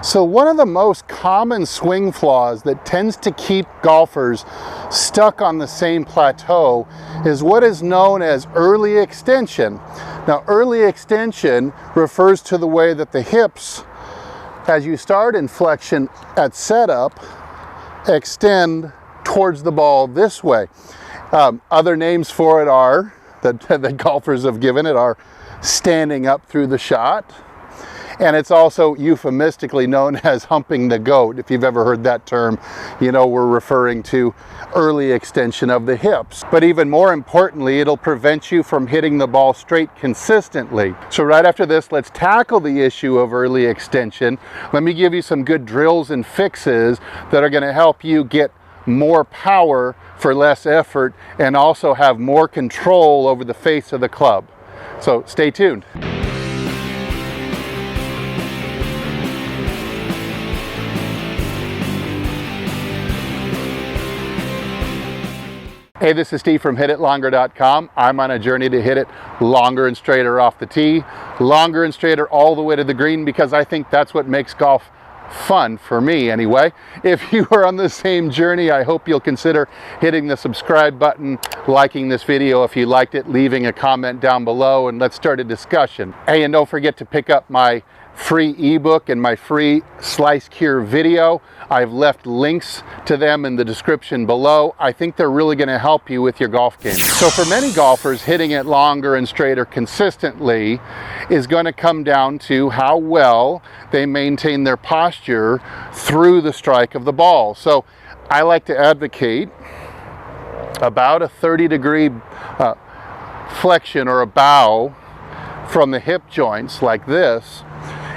So one of the most common swing flaws that tends to keep golfers stuck on the same plateau is what is known as early extension. Now, early extension refers to the way that the hips, as you start in flexion at setup, extend towards the ball this way. Other names for it are, that golfers have given it, are standing up through the shot. And it's also euphemistically known as humping the goat. If you've ever heard that term, you know we're referring to early extension of the hips. But even more importantly, it'll prevent you from hitting the ball straight consistently. So right after this, let's tackle the issue of early extension. Let me give you some good drills and fixes that are going to help you get more power for less effort and also have more control over the face of the club. So stay tuned. Hey, this is Steve from HitItLonger.com. I'm on a journey to hit it longer and straighter off the tee, longer and straighter all the way to the green, because I think that's what makes golf fun, for me anyway. If you are on the same journey, I hope you'll consider hitting the subscribe button, liking this video if you liked it, leaving a comment down below, and let's start a discussion. Hey, and don't forget to pick up my free ebook and my free slice cure video. I've left links to them in the description below. I think they're really going to help you with your golf game. So for many golfers, hitting it longer and straighter consistently is going to come down to how well they maintain their posture through the strike of the ball. So I like to advocate about a 30-degree flexion or a bow from the hip joints like this.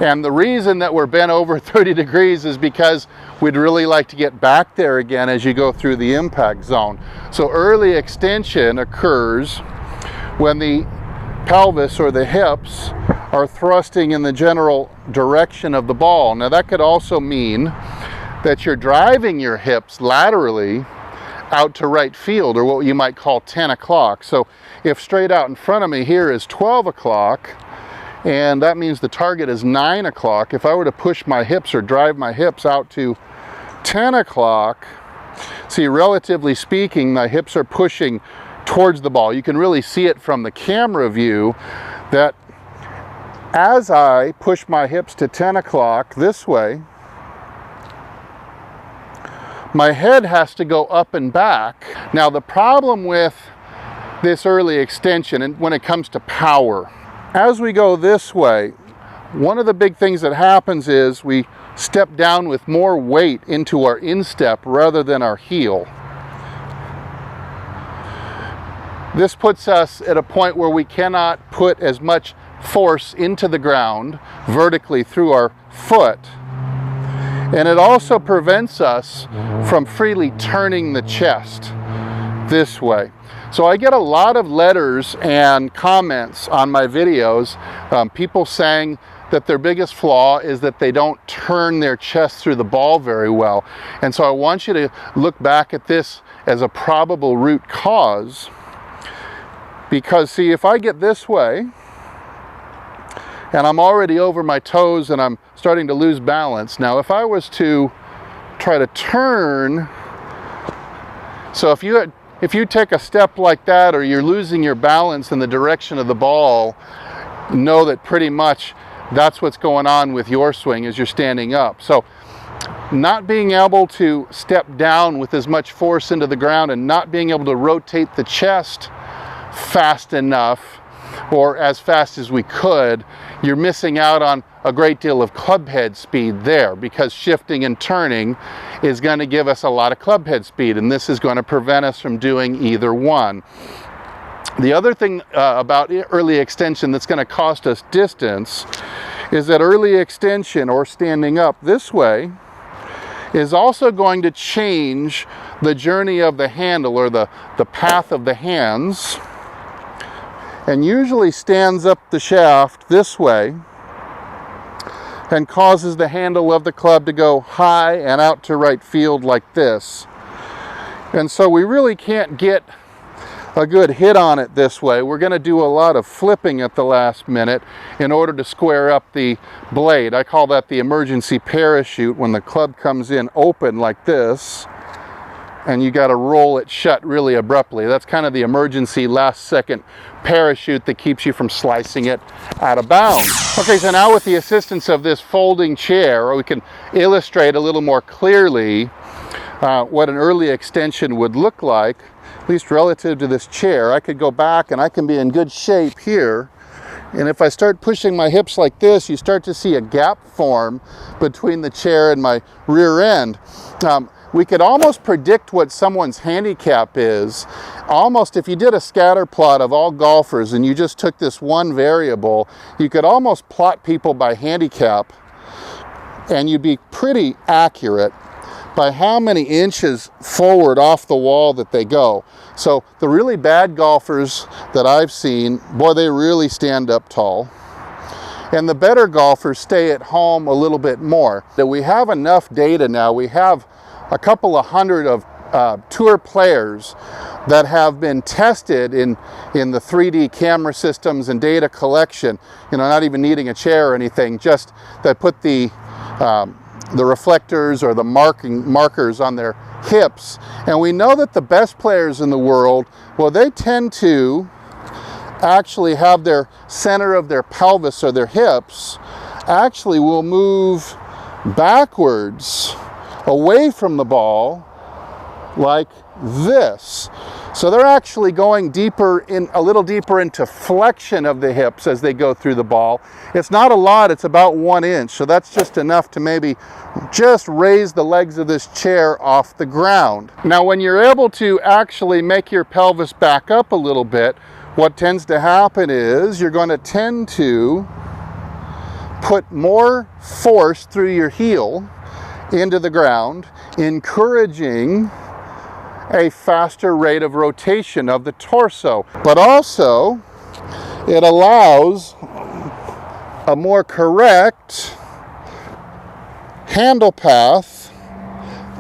And the reason that we're bent over 30 degrees is because we'd really like to get back there again as you go through the impact zone. So early extension occurs when the pelvis or the hips are thrusting in the general direction of the ball. Now that could also mean that you're driving your hips laterally out to right field, or what you might call 10 o'clock. So if straight out in front of me here is 12 o'clock, and that means the target is 9 o'clock. If I were to push my hips or drive my hips out to 10 o'clock, see, relatively speaking, my hips are pushing towards the ball. You can really see it from the camera view that as I push my hips to 10 o'clock this way, my head has to go up and back. Now the problem with this early extension, and when it comes to power, as we go this way, one of the big things that happens is we step down with more weight into our instep rather than our heel. This puts us at a point where we cannot put as much force into the ground vertically through our foot. And it also prevents us from freely turning the chest this way. So I get a lot of letters and comments on my videos, people saying that their biggest flaw is that they don't turn their chest through the ball very well. And so I want you to look back at this as a probable root cause, because see, if I get this way and I'm already over my toes and I'm starting to lose balance, now if I was to try to turn, so if you take a step like that, or you're losing your balance in the direction of the ball, know that pretty much that's what's going on with your swing as you're standing up. So not being able to step down with as much force into the ground and not being able to rotate the chest fast enough, or as fast as we could, you're missing out on a great deal of clubhead speed there, because shifting and turning is going to give us a lot of clubhead speed, and this is going to prevent us from doing either one. The other thing about early extension that's going to cost us distance is that early extension, or standing up this way, is also going to change the journey of the handle, or the path of the hands, and usually stands up the shaft this way and causes the handle of the club to go high and out to right field like this. And so we really can't get a good hit on it this way. We're going to do a lot of flipping at the last minute in order to square up the blade. I call that the emergency parachute, when the club comes in open like this and you got to roll it shut really abruptly. That's kind of the emergency last second parachute that keeps you from slicing it out of bounds. Okay, so now with the assistance of this folding chair, we can illustrate a little more clearly what an early extension would look like, at least relative to this chair. I could go back and I can be in good shape here. And if I start pushing my hips like this, you start to see a gap form between the chair and my rear end. We could almost predict what someone's handicap is. Almost, if you did a scatter plot of all golfers and you just took this one variable, you could almost plot people by handicap, and you'd be pretty accurate by how many inches forward off the wall that they go. So the really bad golfers that I've seen, boy, they really stand up tall. And the better golfers stay at home a little bit more. That we have enough data now. We have a couple of hundred of tour players that have been tested in the 3D camera systems and data collection, not even needing a chair or anything, just that put the reflectors or the markers on their hips. And we know that the best players in the world, well, they tend to actually have their center of their pelvis or their hips actually will move backwards away from the ball like this. So they're actually going a little deeper into flexion of the hips as they go through the ball. It's not a lot, it's about 1 inch. So that's just enough to maybe just raise the legs of this chair off the ground. Now, when you're able to actually make your pelvis back up a little bit, what tends to happen is you're going to tend to put more force through your heel into the ground, encouraging a faster rate of rotation of the torso. But also, it allows a more correct handle path,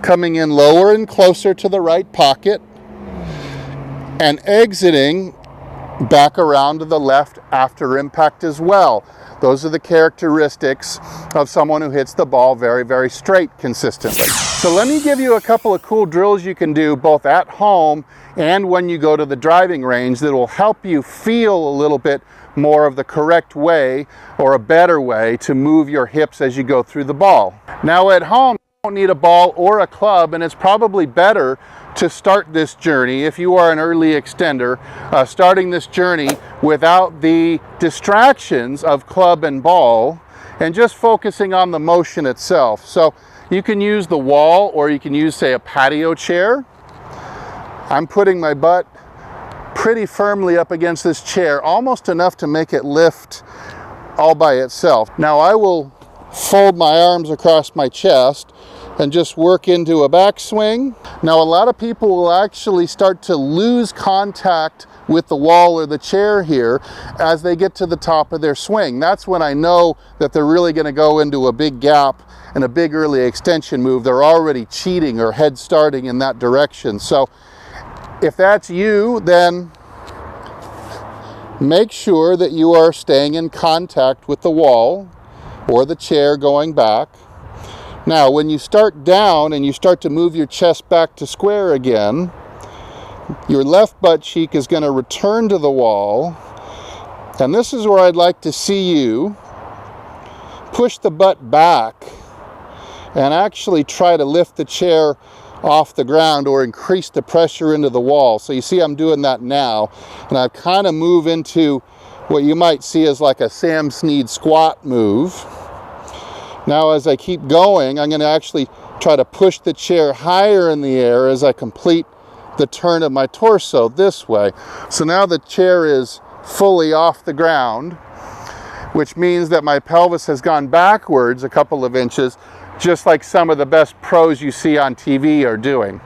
coming in lower and closer to the right pocket and exiting back around to the left after impact as well. Those are the characteristics of someone who hits the ball very, very straight consistently. So let me give you a couple of cool drills you can do both at home and when you go to the driving range that will help you feel a little bit more of the correct way or a better way to move your hips as you go through the ball. Now at home, you don't need a ball or a club, and it's probably better to start this journey, if you are an early extender, starting this journey without the distractions of club and ball and just focusing on the motion itself. So you can use the wall, or you can use, say, a patio chair. I'm putting my butt pretty firmly up against this chair, almost enough to make it lift all by itself. Now I will fold my arms across my chest and just work into a backswing. Now a lot of people will actually start to lose contact with the wall or the chair here as they get to the top of their swing. That's when I know that they're really going to go into a big gap and a big early extension move. They're already cheating or head starting in that direction. So if that's you, then make sure that you are staying in contact with the wall or the chair going back. Now, when you start down and you start to move your chest back to square again, your left butt cheek is going to return to the wall. And this is where I'd like to see you push the butt back and actually try to lift the chair off the ground or increase the pressure into the wall. So you see I'm doing that now, and I kind of move into what you might see as like a Sam Snead squat move. Now as I keep going, I'm going to actually try to push the chair higher in the air as I complete the turn of my torso this way. So now the chair is fully off the ground, which means that my pelvis has gone backwards a couple of inches, just like some of the best pros you see on TV are doing.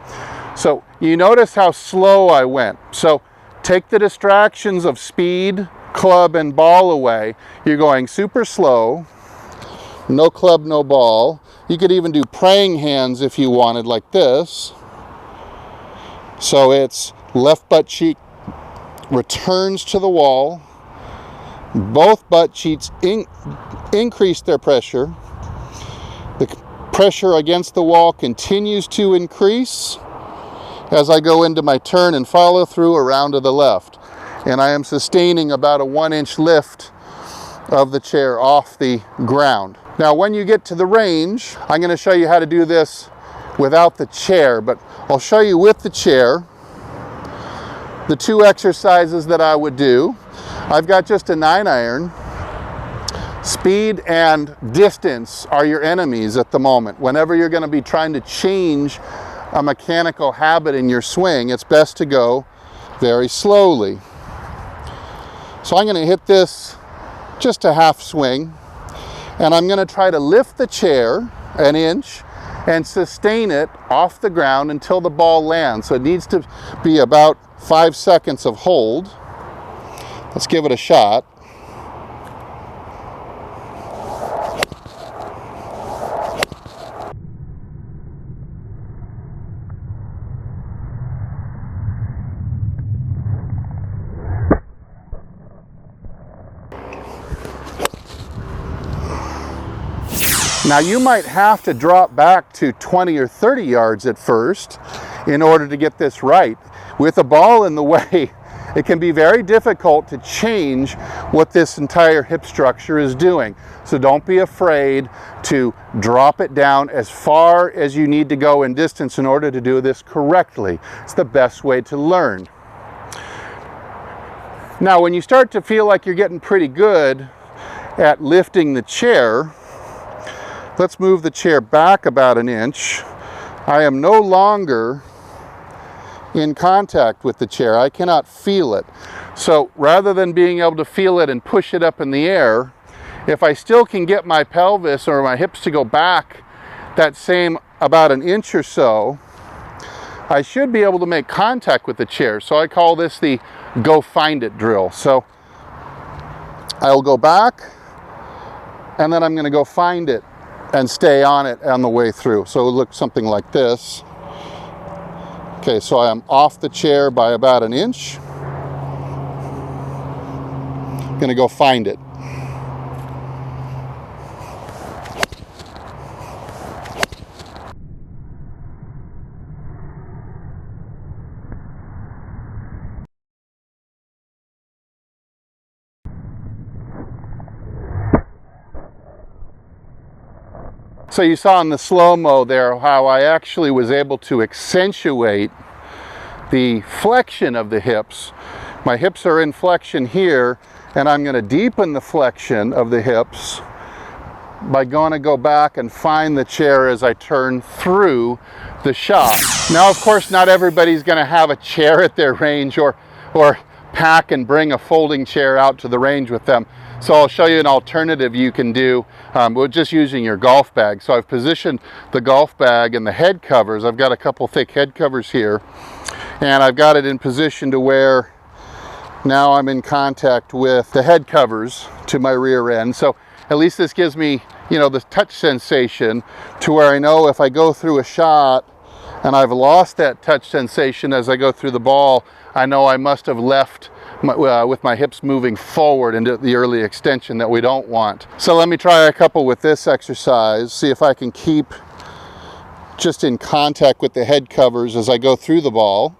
So you notice how slow I went. So take the distractions of speed, club, and ball away. You're going super slow, no club, no ball. You could even do praying hands if you wanted, like this. So it's left butt cheek returns to the wall. Both butt cheeks increase their pressure. The pressure against the wall continues to increase as I go into my turn and follow through around to the left. And I am sustaining about a 1-inch lift of the chair off the ground. Now when you get to the range, I'm going to show you how to do this without the chair, but I'll show you with the chair the 2 exercises that I would do. I've got just a 9-iron. Speed and distance are your enemies at the moment. Whenever you're going to be trying to change a mechanical habit in your swing, it's best to go very slowly. So I'm going to hit this just a half swing, and I'm going to try to lift the chair an inch and sustain it off the ground until the ball lands. So it needs to be about 5 seconds of hold. Let's give it a shot. Now you might have to drop back to 20 or 30 yards at first in order to get this right. With a ball in the way, it can be very difficult to change what this entire hip structure is doing. So don't be afraid to drop it down as far as you need to go in distance in order to do this correctly. It's the best way to learn. Now when you start to feel like you're getting pretty good at lifting the chair, let's move the chair back about an inch. I am no longer in contact with the chair. I cannot feel it. So rather than being able to feel it and push it up in the air, if I still can get my pelvis or my hips to go back that same about an inch or so, I should be able to make contact with the chair. So I call this the go find it drill. So I'll go back and then I'm going to go find it and stay on it on the way through. So it'll look something like this. Okay, so I am off the chair by about an inch. I'm going to go find it. So you saw in the slow-mo there how I actually was able to accentuate the flexion of the hips. My hips are in flexion here, and I'm going to deepen the flexion of the hips by going to go back and find the chair as I turn through the shot. Now, of course, not everybody's going to have a chair at their range or pack and bring a folding chair out to the range with them. So I'll show you an alternative you can do with just using your golf bag. So I've positioned the golf bag and the head covers. I've got a couple thick head covers here, and I've got it in position to where now I'm in contact with the head covers to my rear end. So at least this gives me, you know, the touch sensation to where I know if I go through a shot and I've lost that touch sensation as I go through the ball, I know I must have left with my hips moving forward into the early extension that we don't want. So let me try a couple with this exercise, see if I can keep just in contact with the head covers as I go through the ball.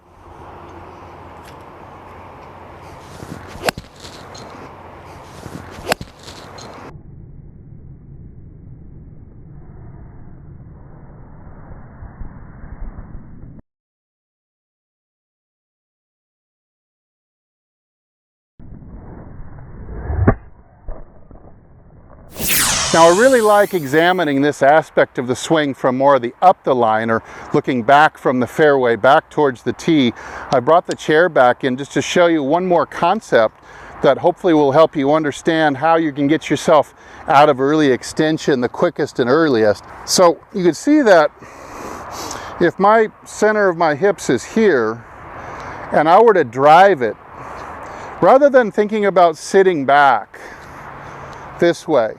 Now I really like examining this aspect of the swing from more of the up the line, or looking back from the fairway back towards the tee. I brought the chair back in just to show you one more concept that hopefully will help you understand how you can get yourself out of early extension the quickest and earliest. So you can see that if my center of my hips is here and I were to drive it, rather than thinking about sitting back this way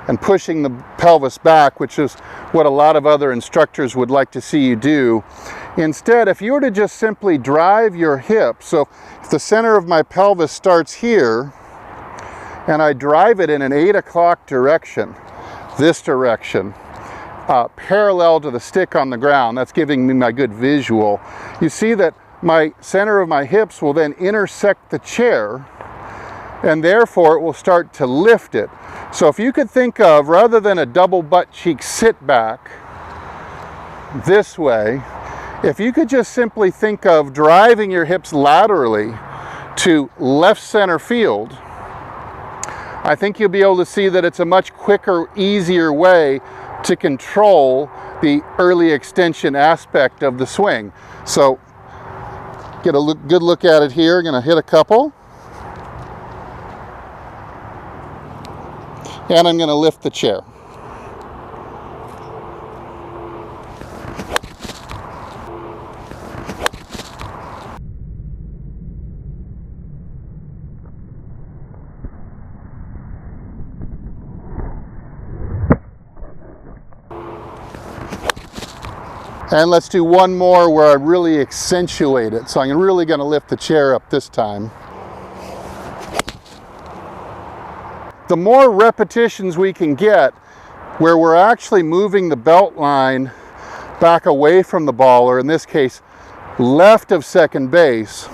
and pushing the pelvis back, which is what a lot of other instructors would like to see you do, Instead, if you were to just simply drive your hips, so if the center of my pelvis starts here, and I drive it in an 8 o'clock direction, this direction, parallel to the stick on the ground, that's giving me my good visual, you see that my center of my hips will then intersect the chair, and therefore it will start to lift it. So if you could think of, rather than a double butt cheek sit back this way, if you could just simply think of driving your hips laterally to left center field, I think you'll be able to see that it's a much quicker, easier way to control the early extension aspect of the swing. So get a good look at it here. I'm going to hit a couple. And I'm going to lift the chair. And let's do one more where I really accentuate it. So I'm really going to lift the chair up this time. The more repetitions we can get where we're actually moving the belt line back away from the ball, or in this case, left of second base,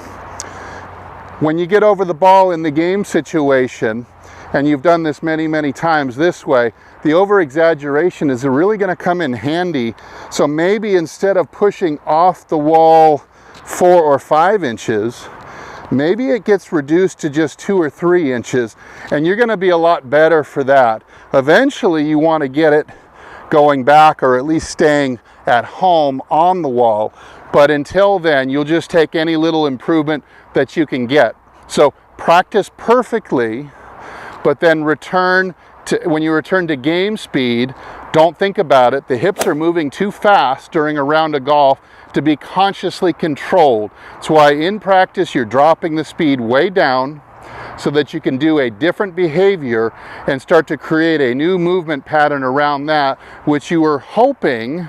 when you get over the ball in the game situation, and you've done this many, many times this way, the over-exaggeration is really going to come in handy. So maybe instead of pushing off the wall 4 or 5 inches, maybe it gets reduced to just 2 or 3 inches, and you're going to be a lot better for that. Eventually, you want to get it going back, or at least staying at home on the wall. But until then, you'll just take any little improvement that you can get. So practice perfectly, but then when you return to game speed, don't think about it. The hips are moving too fast during a round of golf to be consciously controlled. That's why in practice you're dropping the speed way down so that you can do a different behavior and start to create a new movement pattern around that, which you were hoping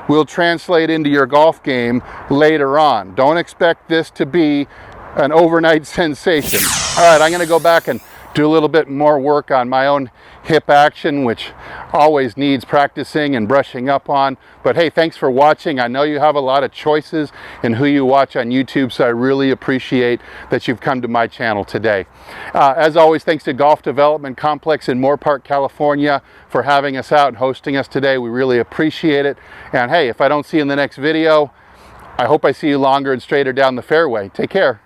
will translate into your golf game later on. Don't expect this to be an overnight sensation. All right, I'm going to go back and do a little bit more work on my own hip action, which always needs practicing and brushing up on. But hey, thanks for watching. I know you have a lot of choices in who you watch on YouTube, so I really appreciate that you've come to my channel today. As always, thanks to Golf Development Complex in Moore Park, California for having us out and hosting us today. We really appreciate it. And hey, if I don't see you in the next video, I hope I see you longer and straighter down the fairway. Take care.